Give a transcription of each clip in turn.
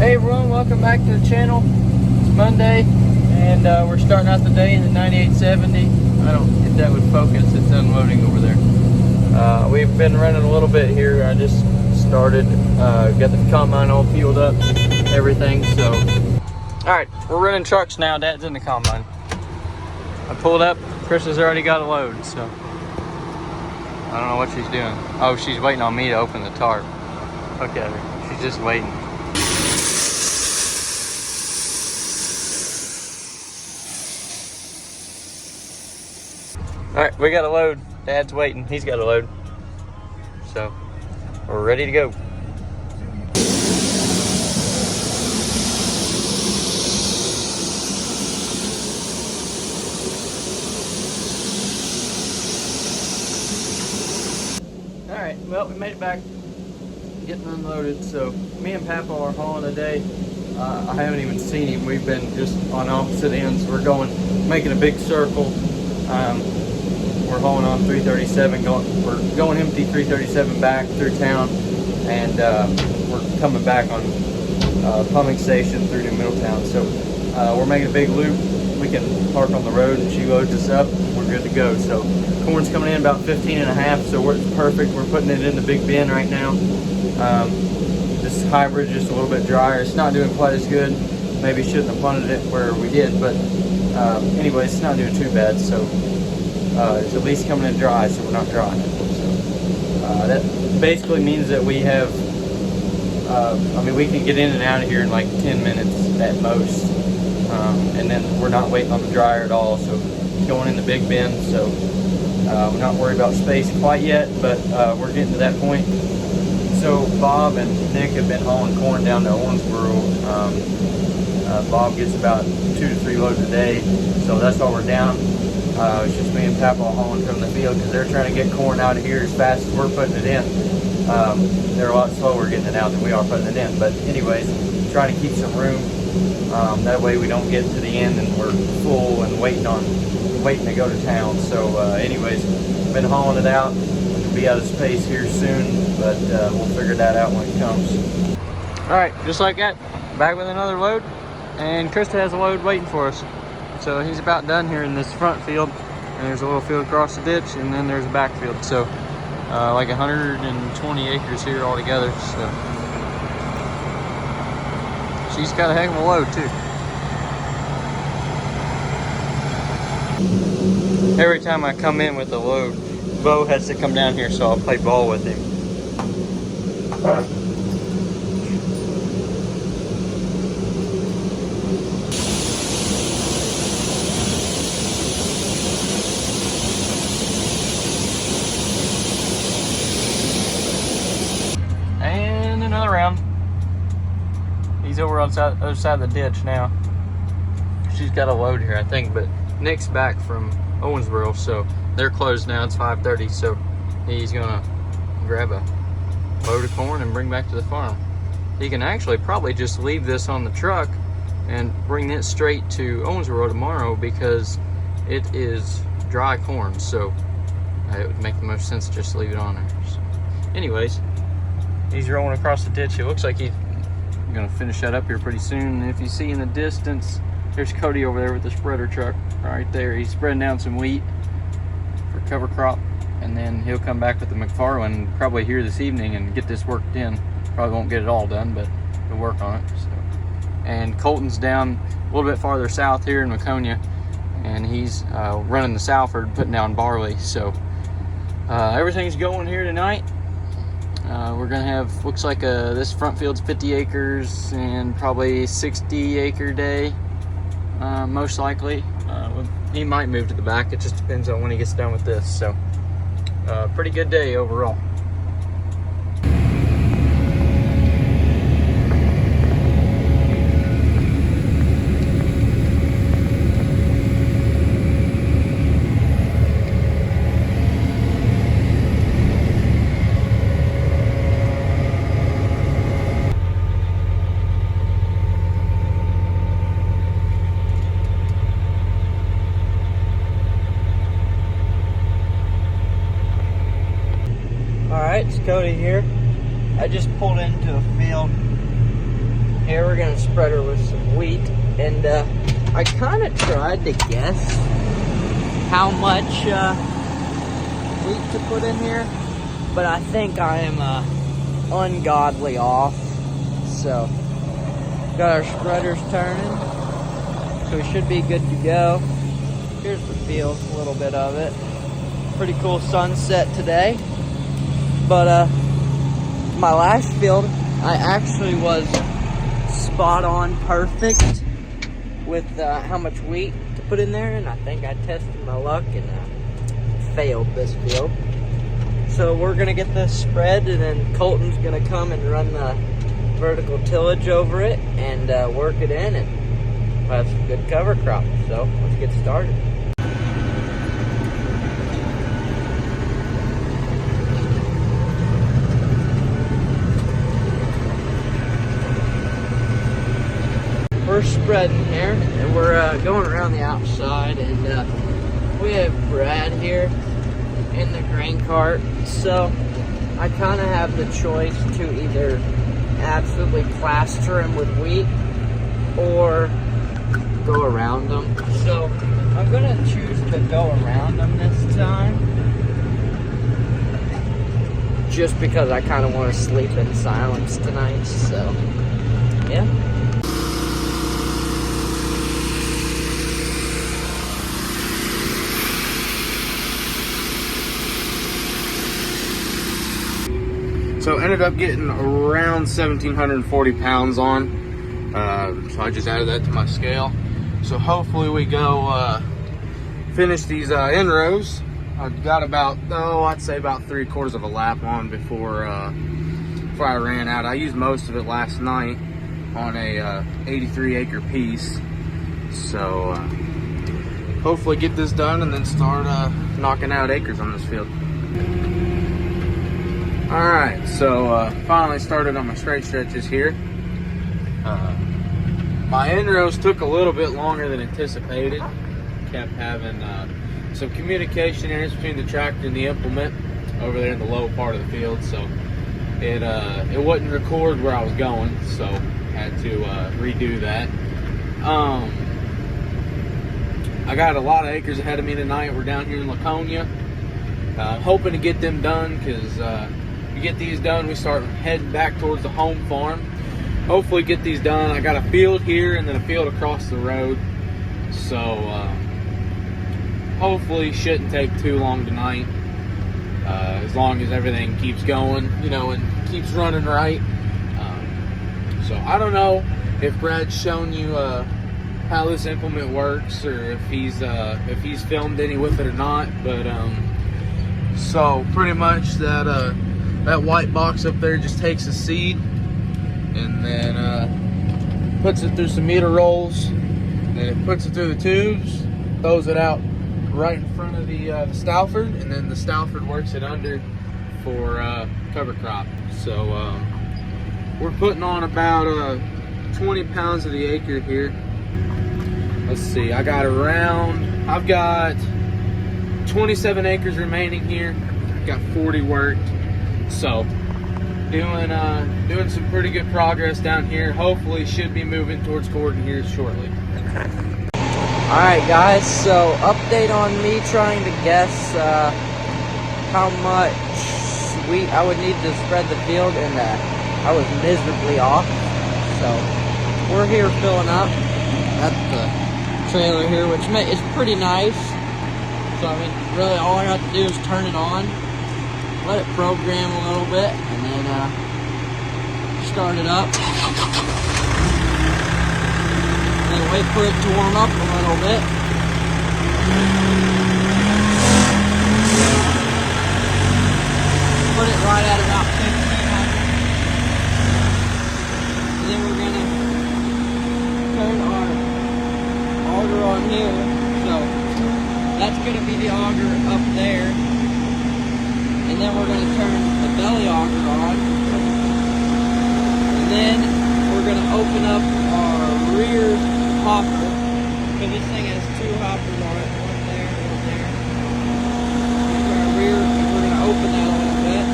Hey everyone, welcome back to the channel. It's Monday and we're starting out the day in the 9870. I don't think that would focus, it's unloading over there. We've been running a little bit here. I just started, got the combine all fueled up, everything, so. Alright, we're running trucks now. Dad's in the combine. I pulled up, Chris has already got a load, so. I don't know what she's doing. Oh, she's waiting on me to open the tarp. Look at her, she's just waiting. All right, we got a load. Dad's waiting. He's got a load. So, we're ready to go. All right, well, we made it back, getting unloaded. So, me and Papa are hauling today. I haven't even seen him. We've been just on opposite ends. We're making a big circle. We're hauling on 337, we're going empty 337 back through town, and we're coming back on pumping station through New Middletown. So we're making a big loop. We can park on the road and she loads us up. We're good to go. So corn's coming in about 15 and a half, so it's perfect. We're putting it in the big bin right now. This hybrid just a little bit drier. It's not doing quite as good. Maybe shouldn't have punted it where we did, but anyway, it's not doing too bad. So it's at least coming in dry, so we're not drying it. So that basically means that we have, I mean, we can get in and out of here in like 10 minutes at most, and then we're not waiting on the dryer at all. So it's going in the big bin, so we're not worried about space quite yet, but we're getting to that point. So Bob and Nick have been hauling corn down to Owensboro. Bob gets about 2 to 3 loads a day, so that's why we're down. It's just me and Papa hauling from the field because they're trying to get corn out of here as fast as we're putting it in. They're a lot slower getting it out than we are putting it in. But anyways, trying to keep some room. That way we don't get to the end and we're full and waiting to go to town. So anyways, been hauling it out. We'll be out of space here soon, but we'll figure that out when it comes. All right, just like that, back with another load. And Krista has a load waiting for us. So he's about done here in this front field, and there's a little field across the ditch, and then there's a back field. So like 120 acres here altogether. So she's got a heck of a load too. Every time I come in with a load, Bo has to come down here, so I'll play ball with him. Around. He's over on the other side of the ditch now. She's got a load here, I think, but Nick's back from Owensboro, so they're closed now. It's 5:30, so he's gonna grab a load of corn and bring back to the farm. He can actually probably just leave this on the truck and bring it straight to Owensboro tomorrow because it is dry corn, so it would make the most sense to just leave it on there. So, anyways, he's rolling across the ditch. It looks like he's gonna finish that up here pretty soon. And if you see in the distance, there's Cody over there with the spreader truck right there. He's spreading down some wheat for cover crop, and then he'll come back with the McFarland probably here this evening and get this worked in. Probably won't get it all done, but he'll work on it. So. And Colton's down a little bit farther south here in Maconia, and he's running the Salford, putting down barley. So everything's going here tonight. We're gonna have, looks like this front field's 50 acres and probably 60 acre day, most likely. He might move to the back. It just depends on when he gets done with this. So pretty good day overall. Alright, it's Cody here. I just pulled into a field Here we're gonna spread her with some wheat, and I kind of tried to guess how much wheat to put in here, but I think I am ungodly off. So got our spreaders turning, so we should be good to go. Here's the field, a little bit of it. Pretty cool sunset today, but my last field I actually was spot on perfect with how much wheat to put in there, and I think I tested my luck and failed this field. So we're gonna get this spread, and then Colton's gonna come and run the vertical tillage over it and work it in, and we'll have some good cover crop. So let's get started. We're spreading here, and we're going around the outside, and we have Brad here in the grain cart. So I kind of have the choice to either absolutely plaster him with wheat or go around them. So I'm gonna choose to go around them this time, just because I kind of want to sleep in silence tonight. So yeah. So ended up getting around 1,740 pounds on. So I just added that to my scale. So hopefully we go finish these inrows. I've got about, I'd say about 3/4 of a lap on before I ran out. I used most of it last night on a 83 acre piece. So hopefully get this done and then start knocking out acres on this field. Alright, so finally started on my straight stretches here. My inrows took a little bit longer than anticipated. Kept having some communication errors between the tractor and the implement over there in the low part of the field, so it wouldn't record where I was going, so had to redo that. I got a lot of acres ahead of me tonight. We're down here in Laconia, hoping to get them done, because we get these done, we start heading back towards the home farm. Hopefully get these done. I got a field here and then a field across the road, so hopefully shouldn't take too long tonight, as long as everything keeps going, you know, and keeps running right. So I don't know if Brad's shown you how this implement works, or if he's filmed any with it or not, but so pretty much that white box up there just takes a seed and then puts it through some meter rolls, and it puts it through the tubes, throws it out right in front of the Stalford, and then the Stalford works it under for cover crop. So we're putting on about 20 pounds of the acre here. Let's see, I've got 27 acres remaining here. Got 40 worked. So doing some pretty good progress down here. Hopefully should be moving towards Gordon here shortly. Alright guys, so update on me trying to guess how much wheat I would need to spread the field, and I was miserably off. So we're here filling up at the trailer here, which is pretty nice. So I mean, really all I have to do is turn it on, let it program a little bit, and then start it up. And then wait for it to warm up a little bit. Put it right at about 1,500. And then we're gonna turn our auger on here. So that's gonna be the auger up there. And then we're going to turn the belly auger on. And then we're going to open up our rear hopper, because this thing has two hoppers on it, one there and one there. Here's our rear, and we're going to open that a little bit.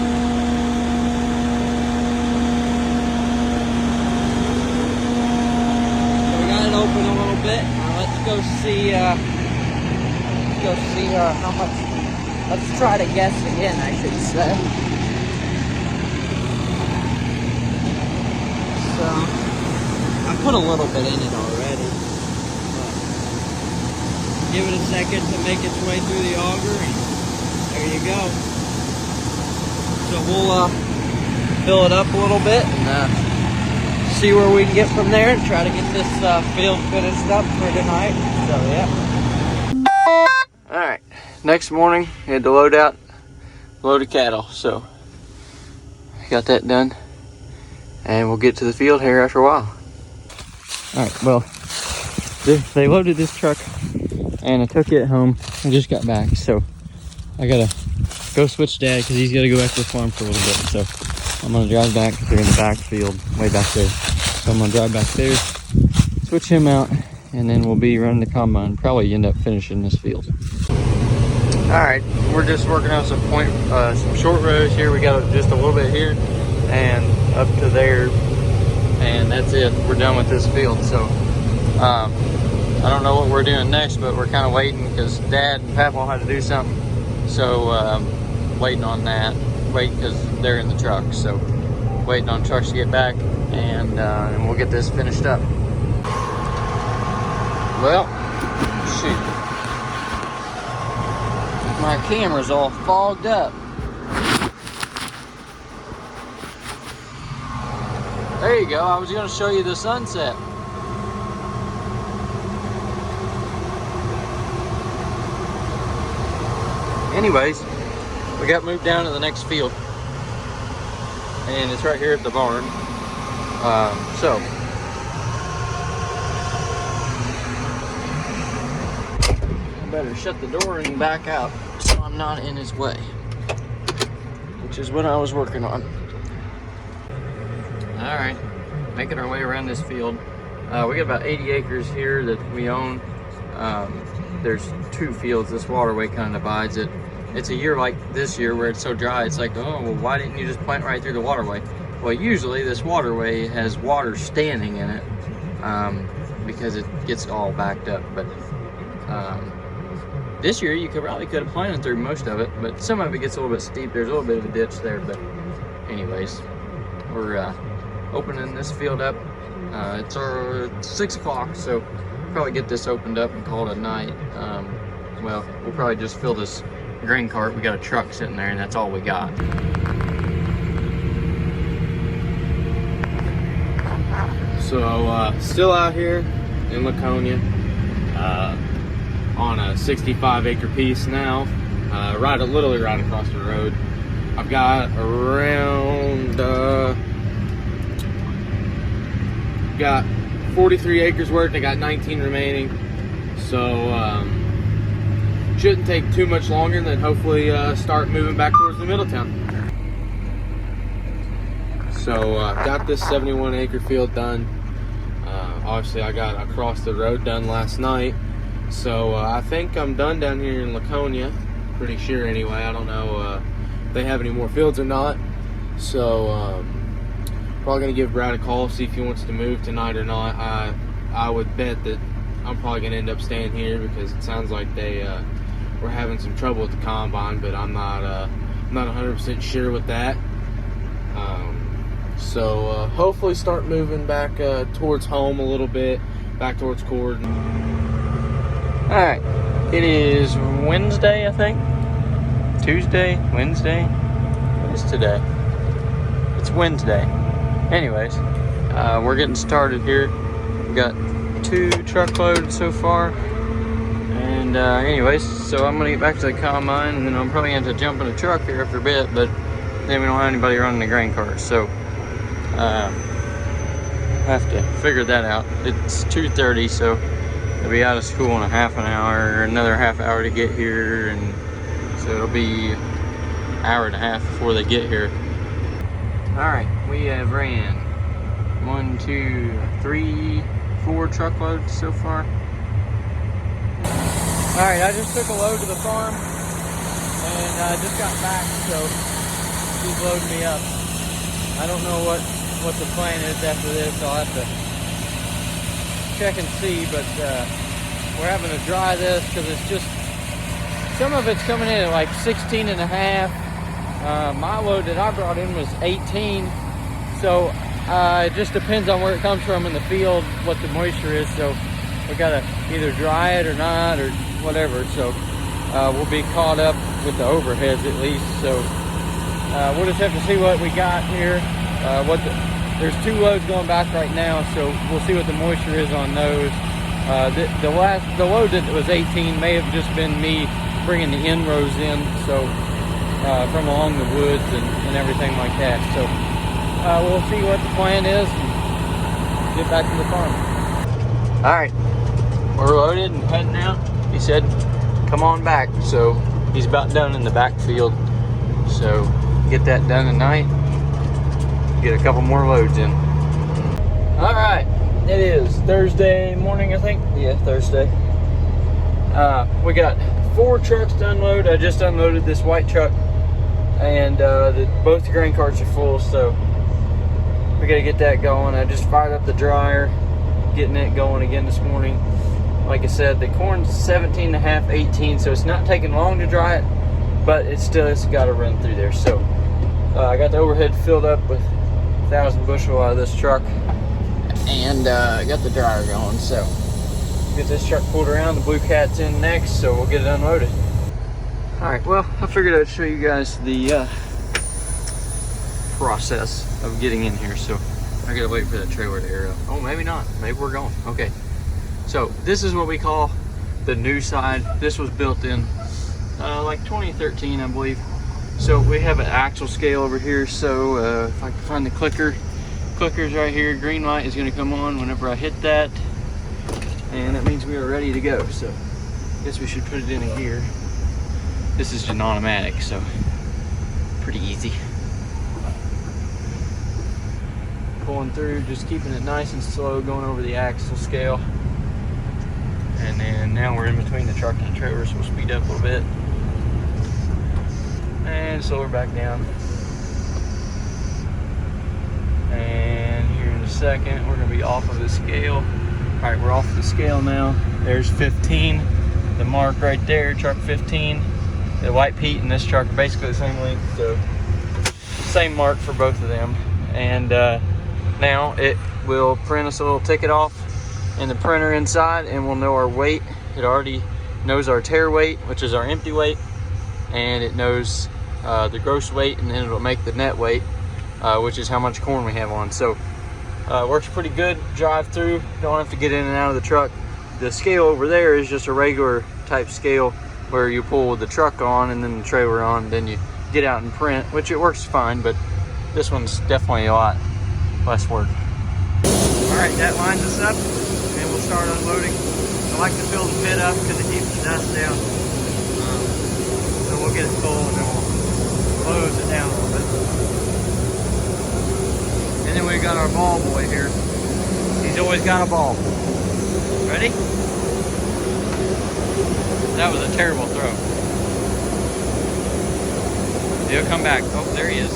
a little bit. Let's go see how much. Let's try to guess again, I should say. So I put a little bit in it already. Give it a second to make its way through the auger, and there you go. So we'll fill it up a little bit and see where we can get from there and try to get this field finished up for tonight. So yeah. All right. Next morning, we had to load out a load of cattle. So got that done, and we'll get to the field here after a while. All right. Well, they loaded this truck, and I took it home. I just got back, so I gotta go switch Dad because he's gotta go back to the farm for a little bit. So I'm gonna drive back because they're in the back field, way back there. So I'm gonna drive back there, switch him out, and then we'll be running the combine. Probably end up finishing this field. All right, we're just working on some short rows here. We got just a little bit here and up to there, and that's it. We're done with this field. So I don't know what we're doing next, but we're kind of waiting because Dad and Papa had to do something. So waiting on that. Waiting because they're in the truck. So waiting on trucks to get back, and we'll get this finished up. Well, shoot. My camera's all fogged up. There you go. I was going to show you the sunset. Anyways, we got moved down to the next field, and it's right here at the barn. So I better shut the door and back out so I'm not in his way, which is what I was working on. All right, making our way around this field. We got about 80 acres here that we own. There's two fields. This waterway kind of divides it. It's a year like this year where it's so dry, it's like, oh, well, why didn't you just plant right through the waterway? Well, usually this waterway has water standing in it because it gets all backed up. But this year you probably could have planted through most of it, but some of it gets a little bit steep. There's a little bit of a ditch there, but anyways, we're opening this field up. It's 6 o'clock, so we'll probably get this opened up and call it a night. Well, we'll probably just fill this grain cart. We got a truck sitting there, and that's all we got. So still out here in Laconia on a 65-acre piece now, literally right across the road. I've got around got 43 acres worth. I got 19 remaining, so shouldn't take too much longer, and then hopefully start moving back towards the Middletown. So got this 71-acre field done. Obviously I got across the road done last night, so I think I'm done down here in Laconia, pretty sure anyway. I don't know if they have any more fields or not, so probably gonna give Brad a call, see if he wants to move tonight or not. I would bet that I'm probably gonna end up staying here because it sounds like they were having some trouble with the combine, but I'm not 100% sure with that. So hopefully start moving back towards home a little bit, back towards Cord. All right, it is Wednesday, I think. Tuesday, Wednesday. What is today? It's Wednesday. Anyways, we're getting started here. We've got 2 truckloads so far. And anyways, so I'm gonna get back to the combine, and then I'm probably going to jump in a truck here after a bit, but then we don't have anybody running the grain cart, so have to figure that out. It's 2:30, so they'll be out of school in a half an hour, or another half hour to get here, and so it'll be an hour and a half before they get here. All right, we have ran 1, 2, 3, 4 truckloads so far. All right, I just took a load to the farm, and I just got back, so he's loading me up. I don't know what the plan is after this. I'll have to check and see, but we're having to dry this because it's just, some of it's coming in at like 16 and a half. My load that I brought in was 18. So it just depends on where it comes from in the field, what the moisture is. So we gotta either dry it or not, or whatever. So we'll be caught up with the overheads at least. So we'll just have to see what we got here. There's 2 loads going back right now, so we'll see what the moisture is on those. The load that was 18 may have just been me bringing the end rows in, so from along the woods and everything like that. So we'll see what the plan is and get back to the farm. All right, we're loaded and heading out. He said, come on back. So he's about done in the backfield. So get that done tonight. Get a couple more loads in. All right, it is Thursday morning, I think. Yeah, Thursday. We got 4 trucks to unload. I just unloaded this white truck, and both the grain carts are full, so we got to get that going. I just fired up the dryer, getting it going again this morning. Like I said, the corn's 17 and a half, 18, so it's not taking long to dry it, but it's got to run through there. So I got the overhead filled up with 1,000 bushel out of this truck, and I got the dryer going. So get this truck pulled around. The Blue Cat's in next, so we'll get it unloaded. All right, well, I figured I'd show you guys the process of getting in here. So I gotta wait for that trailer to air up. Oh, maybe not. Maybe we're going. Okay. So this is what we call the new side. This was built in like 2013, I believe. So we have an axle scale over here. So if I can find the clicker's right here. Green light is gonna come on whenever I hit that. And that means we are ready to go. So I guess we should put it in a gear. This is an automatic, so pretty easy. Pulling through, just keeping it nice and slow, going over the axle scale. And then now we're in between the truck and the trailer, so we'll speed up a little bit. And slow her back down. And here in a second, we're gonna be off of the scale. All right, we're off the scale now. There's 15, the mark right there, truck 15. The White Pete and this truck are basically the same length, so same mark for both of them. And now it will print us a little ticket off in the printer inside, and we'll know our weight. It already knows our tare weight, which is our empty weight, and it knows the gross weight, and then it'll make the net weight, which is how much corn we have on. So works pretty good. Drive through, don't have to get in and out of the truck. The scale over there is just a regular type scale where you pull the truck on and then the trailer on, then you get out and print, which it works fine, but this one's definitely a lot less work. All right, that lines us up, and we'll start unloading. I like to fill the pit up because it keeps the dust down. So we'll get it full and then we'll close it down a little bit. And then we got our ball boy here. He's always got a ball. Ready? That was a terrible throw. He'll come back. Oh, there he is.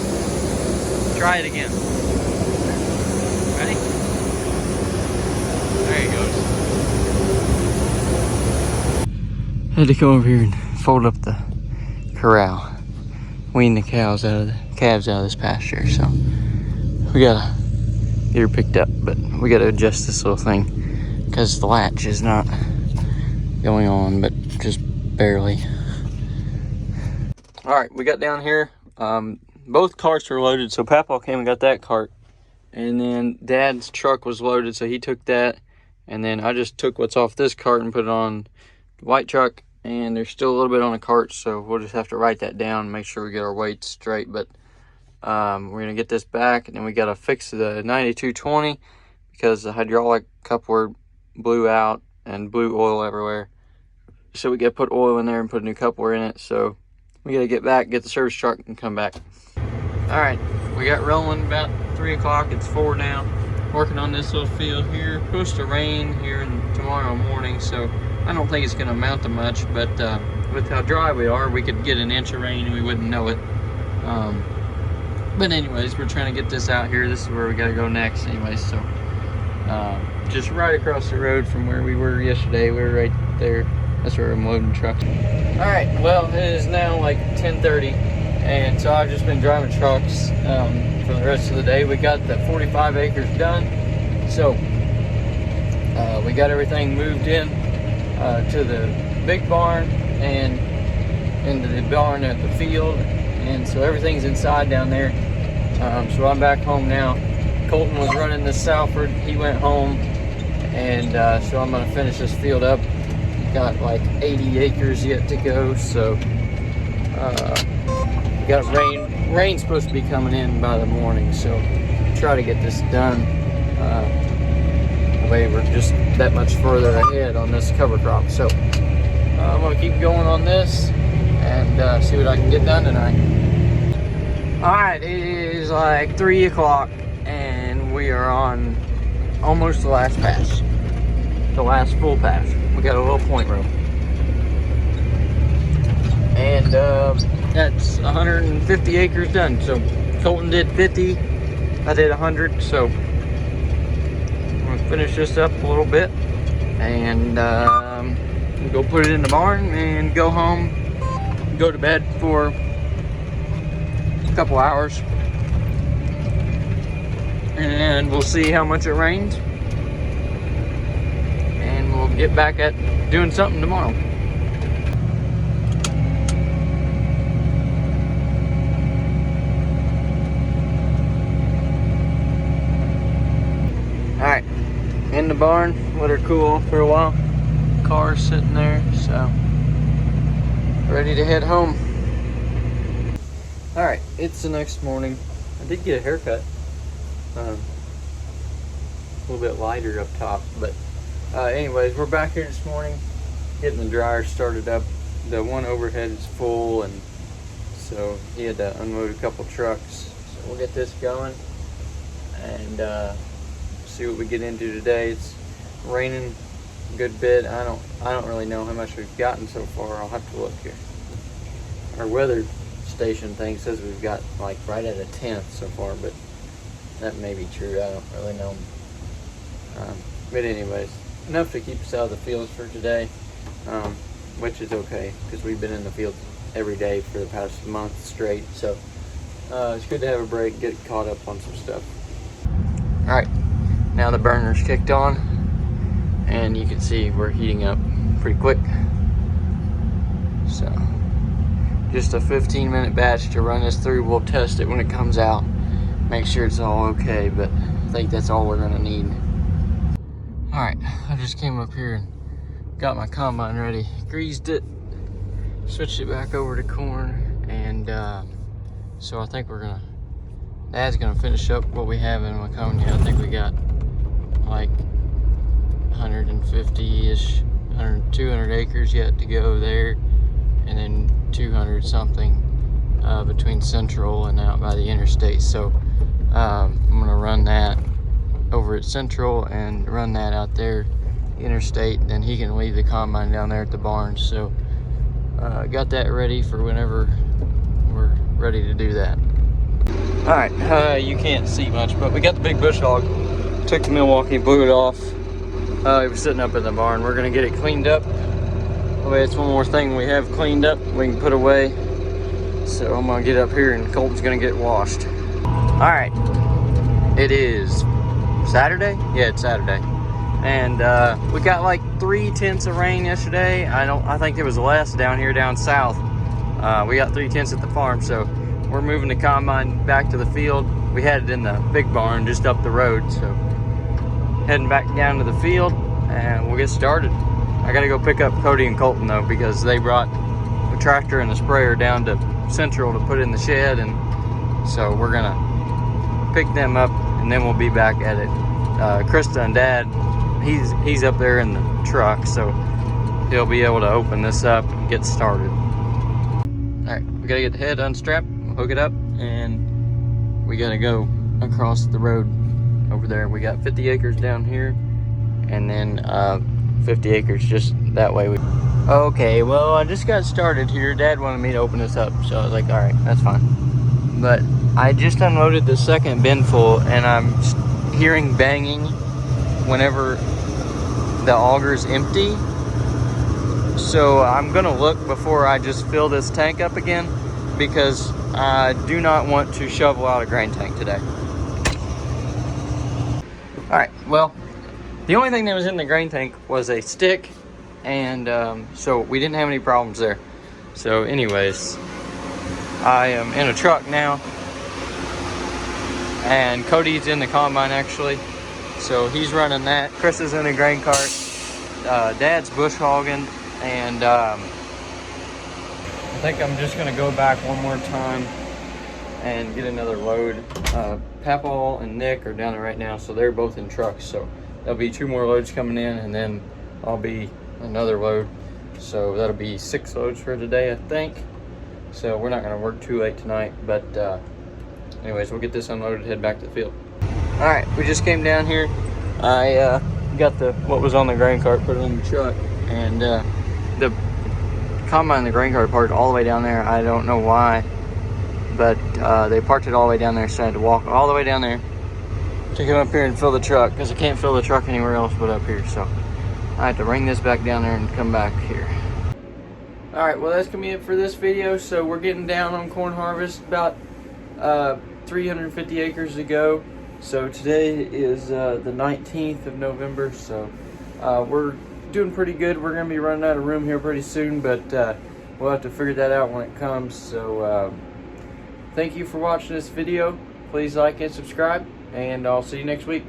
Try it again. Ready? There he goes. Had to come over here and fold up the corral. Wean the calves out of this pasture. So we gotta get her picked up, but we gotta adjust this little thing because the latch is not going on, but just barely. All right, we got down here. Both carts were loaded, so Papa came and got that cart, and then Dad's truck was loaded, so he took that, and then I just took what's off this cart and put it on the white truck, and there's still a little bit on the cart, so we'll just have to write that down and make sure we get our weights straight. But we're gonna get this back, and then we gotta fix the 9220 because the hydraulic coupler blew out and blew oil everywhere. So we gotta put oil in there and put a new coupler in it. So we gotta get back, get the service truck, and come back. All right, we got rolling about 3 o'clock. It's 4 now. Working on this little field here. Supposed to rain here tomorrow morning, so I don't think it's gonna amount to much. But with how dry we are, we could get an inch of rain and we wouldn't know it. But anyways, we're trying to get this out here. This is where we gotta go next anyways. So just right across the road from where we were yesterday. We were right there. That's where I'm loading trucks. All right, well, it is now like 10:30, and so I've just been driving trucks for the rest of the day. We got the 45 acres done, so we got everything moved in to the big barn and into the barn at the field, and so everything's inside down there. So I'm back home now. Colton was running the Salford. He went home, and so I'm gonna finish this field up. Got like 80 acres yet to go, so we got rain's supposed to be coming in by the morning, so try to get this done. The way we're just that much further ahead on this cover crop, so I'm gonna keep going on this and see what I can get done tonight. All right, it is like 3 o'clock, and we are on almost the last pass, the last full pass. We got a little point room, and that's 150 acres done. So Colton did 50, I did 100. So I'm gonna finish this up a little bit, and go put it in the barn and go home, go to bed for a couple hours, and we'll see how much it rains. Get back at doing something tomorrow. Alright, in the barn, let her cool for a while. Car's sitting there, so ready to head home. Alright, it's the next morning. I did get a haircut. A little bit lighter up top, but anyways, we're back here this morning, getting the dryer started up. The one overhead is full, and so he had to unload a couple trucks. So we'll get this going and see what we get into today. It's raining a good bit. I don't really know how much we've gotten so far. I'll have to look here. Our weather station thing says we've got like right at a 10th so far, but that may be true. I don't really know. But anyways, enough to keep us out of the fields for today, which is okay because we've been in the fields every day for the past month straight. So it's good to have a break, get caught up on some stuff. All right, now the burner's kicked on, and you can see we're heating up pretty quick. So just a 15-minute batch to run this through. We'll test it when it comes out, make sure it's all okay, but I think that's all we're gonna need. All right, I just came up here and got my combine ready, greased it, switched it back over to corn, and so I think Dad's gonna finish up what we have in Waconia. I think we got like 150-ish, 200 acres yet to go there, and then 200 something between Central and out by the interstate. So I'm gonna run that over at Central and run that out there interstate, then he can leave the combine down there at the barn. So got that ready for whenever we're ready to do that. All right, you can't see much, but we got the big bush hog. Took the Milwaukee, blew it off. It was sitting up in the barn. We're gonna get it cleaned up. That way it's one more thing we have cleaned up we can put away. So I'm gonna get up here and Colton's gonna get washed. All right, it is Saturday? Yeah, it's Saturday. And we got like 3 tenths of rain yesterday. I think it was less down here down south. We got 3 tenths at the farm, so we're moving the combine back to the field. We had it in the big barn just up the road, so heading back down to the field and we'll get started. I gotta go pick up Cody and Colton though, because they brought the tractor and the sprayer down to Central to put in the shed, and so we're gonna pick them up and then we'll be back at it. Krista and Dad, he's up there in the truck, so he'll be able to open this up and get started. All right, we gotta get the head unstrapped, hook it up, and we gotta go across the road over there. We got 50 acres down here, and then 50 acres just that way. Okay, well, I just got started here. Dad wanted me to open this up, so I was like, all right, that's fine. But I just unloaded the second bin full, and I'm hearing banging whenever the auger's empty. So I'm gonna look before I just fill this tank up again, because I do not want to shovel out a grain tank today. All right, well, the only thing that was in the grain tank was a stick, and so we didn't have any problems there. So anyways, I am in a truck now, and Cody's in the combine actually, so he's running that. Chris is in a grain cart, Dad's bush hogging, and I think I'm just gonna go back one more time and get another load. Papaw and Nick are down there right now, so they're both in trucks, so there'll be 2 more loads coming in, and then I'll be another load. So that'll be 6 loads for today, I think. So we're not gonna work too late tonight, but anyways, we'll get this unloaded, head back to the field. All right, we just came down here. I got what was on the grain cart, put it on the truck, and the combine and the grain cart parked all the way down there. I don't know why, but they parked it all the way down there, so I had to walk all the way down there to come up here and fill the truck, because I can't fill the truck anywhere else but up here. So I have to bring this back down there and come back here. All right, well, that's gonna be it for this video. So we're getting down on corn harvest, about 350 acres to go. So today is the 19th of November, so we're doing pretty good. We're gonna be running out of room here pretty soon, but we'll have to figure that out when it comes. So thank you for watching this video. Please like and subscribe, and I'll see you next week.